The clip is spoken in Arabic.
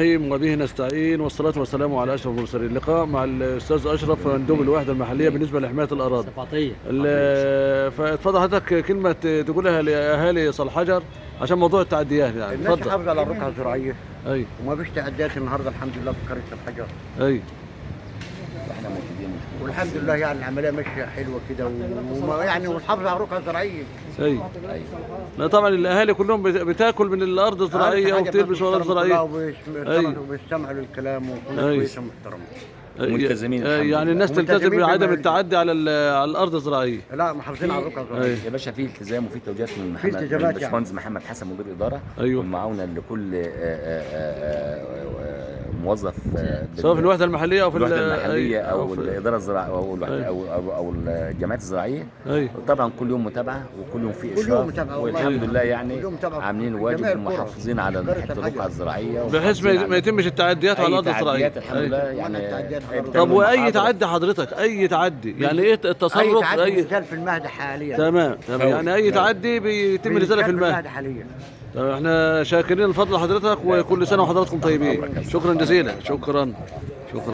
وبه نستعين والصلاة والسلام على أشرف المرسلين. لقاء مع الأستاذ أشرف مندوب الوحدة المحلية بالنسبة لحماية الأراضي. فاتفضل حضرتك كلمة تقولها لأهالي صالحجر عشان موضوع التعديات يعني. الناس تحافظ على الرقعة الزراعية. أي. وما فيش تعديات النهارده الحمد لله في قرية صالحجر. أي. احنا موجودين والحمد لله يعني العملية ماشية حلوة كده يعني ونحافظ على الرقعة الزراعية. أي. لا طبعا الأهالي كلهم بتاكل من الأرض الزراعية وبتلبس من الأرض الزراعية. وبيستمعوا للكلام وناس كويسة محترمة. ملتزمين يعني الناس تلتزم بعدم التعدي على الارض الزراعيه. لا محافظين على الرقعه الزراعيه يا باشا. في التزام وفي توجيهات من الباشمهندس محمد حسن مدير اداره. ايوه. والمعاونه لكل موظف سواء في الوحده المحليه او في الوحده المحليه او الاداره الزراعيه او الجمعيات الزراعيه. ايوه. طبعا كل يوم متابعه وكل يوم في اشراف والحمد لله يعني عاملين واجب ومحافظين على الرقعه الزراعيه بحيث ما يتمش التعديات على الارض الزراعيه. الحمد لله يعني. طب واي تعدي حضرتك اي تعدي يعني ايه التصرف؟ اي تعدي مثال في المهد حاليا. تمام يعني اي تعدي بيتم الازاله في المهد حاليا. طيب احنا شاكرين لفضل حضرتك وكل سنه وحضراتكم طيبين. شكرا جزيلا. شكرا.